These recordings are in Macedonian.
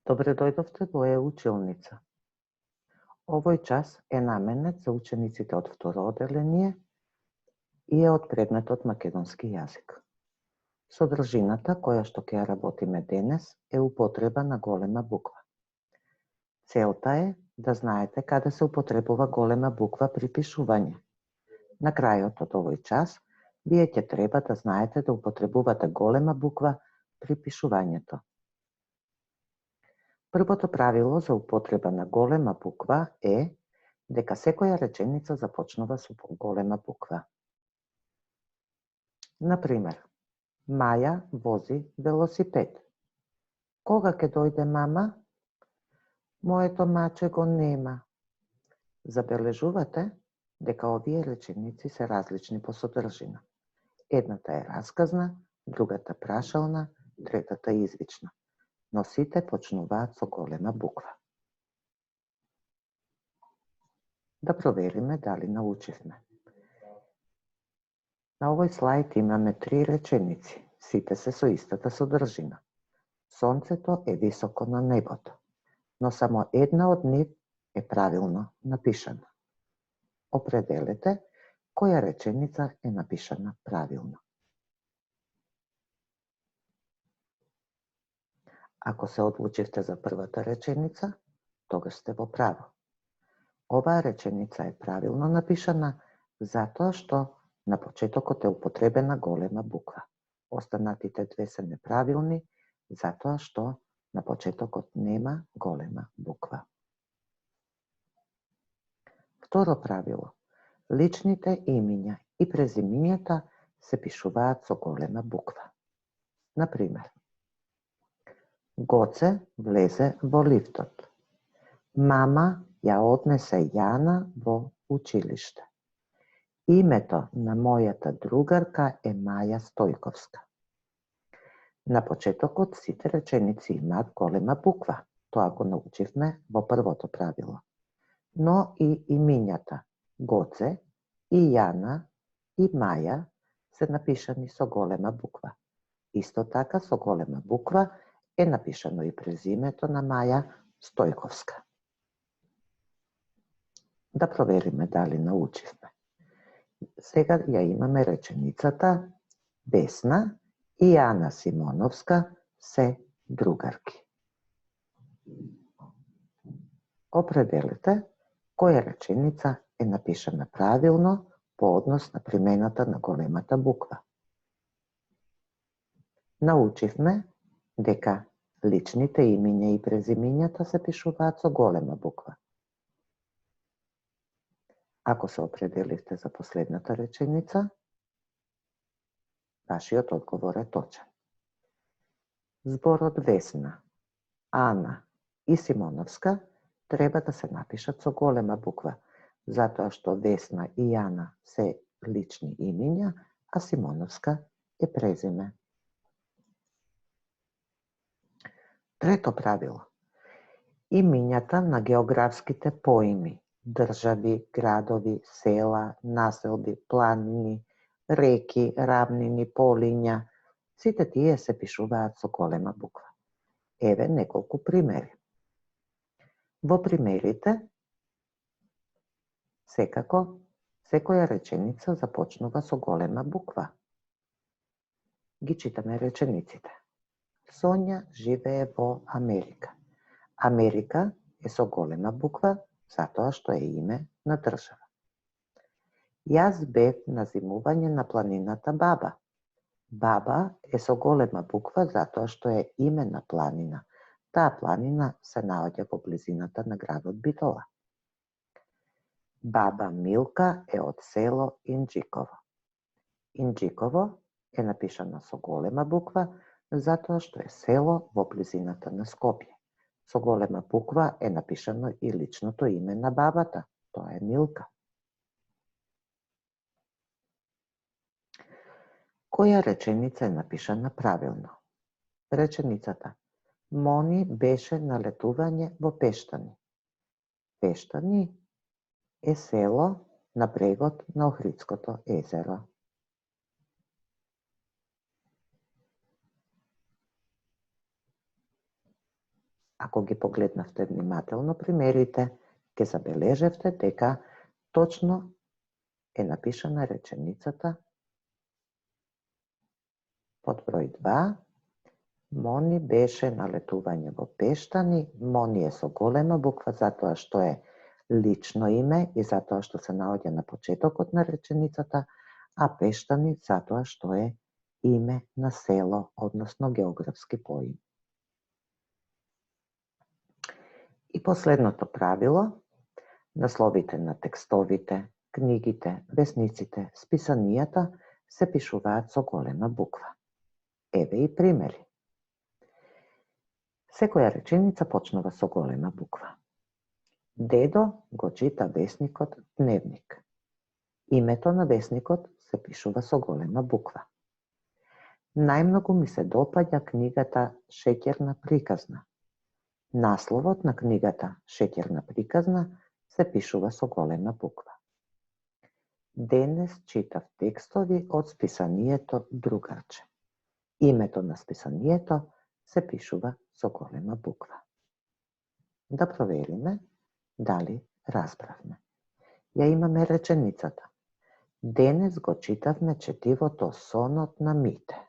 Добре дојдовте во училница. Овој час е наменет за учениците од второ оделение и е од предметот македонски јазик. Содржината која што ќе ја работиме денес е употреба на голема буква. Целта е да знаете каде се употребува голема буква при пишување. На крајот од овој час, вие ќе треба да знаете да употребувате голема буква при пишувањето. Првото правило за употреба на голема буква е дека секоја реченица започнува со голема буква. Например, Маја вози велосипед. Кога ќе дојде мама? Моето маче го нема. Забележувате дека овие реченици се различни по содржина. Едната е расказна, другата прашална, третата извична. Но сите почнуваат со голема буква. Да провериме дали научивме. На овој слайд имаме 3 реченици. Сите се со истата содржина. Сонцето е високо на небото, но само една од нив е правилно напишана. Определете која реченица е напишана правилно. Ако се одлучивте за првата реченица, тогаш сте во право. Оваа реченица е правилно напишана затоа што на почетокот е употребена голема буква. Останатите две се неправилни затоа што на почетокот нема голема буква. Второ правило. Личните имиња и презимињата се пишуваат со голема буква. Например, Гоце влезе во лифтот. Мама ја однесе Јана во училиште. Името на мојата другарка е Маја Стојковска. На почетокот сите реченици имаат голема буква. Тоа го научивме во првото правило. Но и имињата Гоце, и Јана, и Маја се напишани со голема буква. Исто така со голема буква е напишано и презимето на Маја Стојковска. Да провериме дали научивме. Сега ја имаме реченицата Весна и Ана Симоновска се другарки. Определете која реченица е напишана правилно по однос на примената на големата буква. Научивме дека личните имиња и презимињата се пишуваат со голема буква. Ако се определивте за последната реченица, вашиот одговор е точен. Зборот Весна, Ана и Симоновска треба да се напишат со голема буква, затоа што Весна и Ана се лични имиња, а Симоновска е презиме. Трето правило. Имињата на географските поими, држави, градови, села, населби, планини, реки, равнини, полиња, сите тие се пишуваат со голема буква. Еве неколку примери. Во примерите, секако, секоја реченица започнува со голема буква. Ги читаме речениците. Сонја живее во Америка. Америка е со голема буква, затоа што е име на држава. Јас бев на зимување на планината Баба. Баба е со голема буква затоа што е име на планина. Таа планина се наоѓа во близината на градот Битола. Баба Милка е од село Инџиково. Инџиково е напишано со голема буква затоа што е село во близината на Скопје. Со голема буква е напишано и личното име на бабата. Тоа е Милка. Која реченица е напишана правилно? Реченицата Мони беше на летување во Пештани. Пештани е село на брегот на Охридското езеро. Ако ги погледнавте внимателно примерите, ќе забележевте дека точно е напишана реченицата под број 2. Мони беше на летување во Пештани. Мони е со голема буква затоа што е лично име и затоа што се наоѓа на почетокот на реченицата, а Пештани затоа што е име на село, односно географски поим. И последното правило, насловите на текстовите, книгите, весниците, списанијата се пишуваат со голема буква. Еве и примери. Секоја реченица почнува со голема буква. Дедо го чита весникот Дневник. Името на весникот се пишува со голема буква. Најмногу ми се допаѓа книгата Шеќерна приказна. Насловот на книгата Шеќерна приказна се пишува со голема буква. Денес читав текстови од списанието Другарче. Името на списанието се пишува со голема буква. Да провериме дали разбравме. Ја имаме реченицата. Денес го читавме четивото Сонот на Мите.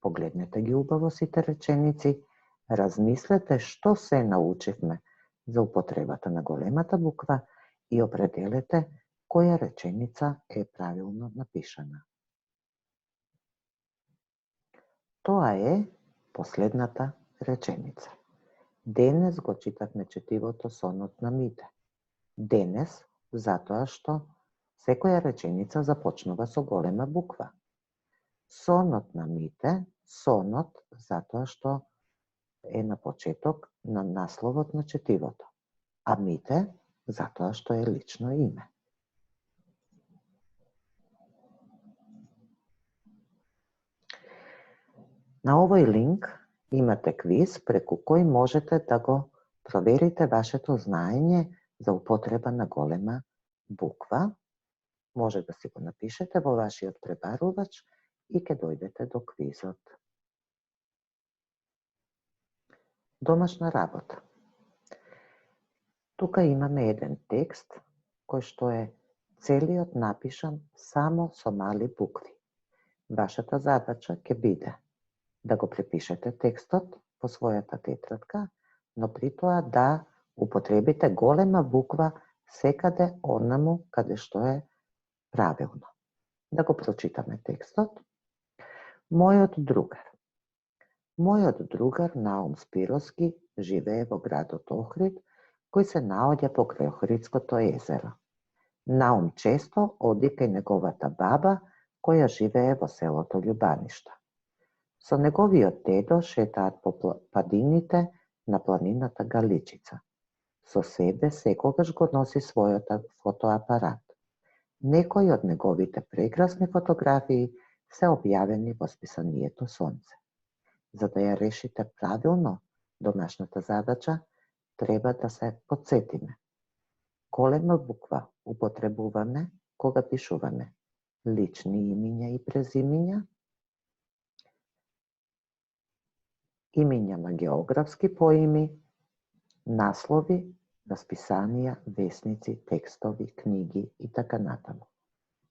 Погледнете ги убаво сите реченици, размислете што се научивме за употребата на големата буква и определете која реченица е правилно напишана. Тоа е последната реченица. Денес го читавме четивото Сонот на Мите. Денес, затоа што секоја реченица започнува со голема буква. Сонот на Мите, сонот, затоа што е на почеток на насловот на четивото, а Мите, затоа што е лично име. На овој линк имате квиз преку кој можете да го проверите вашето знаење за употреба на голема буква. Може да си го напишете во вашиот пребарувач и ќе дојдете до квизот. Домашна работа. Тука имаме еден текст кој што е целиот напишан само со мали букви. Вашата задача ќе биде да го препишете текстот по својата тетрадка, но при тоа да употребите голема буква секаде онаму каде што е правилно. Да го прочитаме текстот. Мојот другар. Мојот другар Наум Спировски живее во градот Охрид, кој се наоѓа покрај Охридското езеро. Наум често оди кај неговата баба, која живее во селото Љубаништа. Со неговиот дедо шетаат по падините на планината Галичица. Со себе секогаш го носи својот фотоапарат. Некои од неговите прекрасни фотографии се објавени во списанието Сонце. За да ја решите правилно домашната задача, треба да се потсетиме. Голема буква употребуваме кога пишуваме лични имиња и презимиња, имиња на географски поими, наслови на списанија, весници, текстови, книги и така натаму.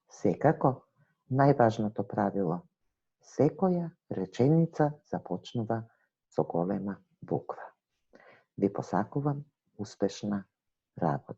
Секако, најважното правило, секоја реченица започнува со голема буква. Ви посакувам успешна работа.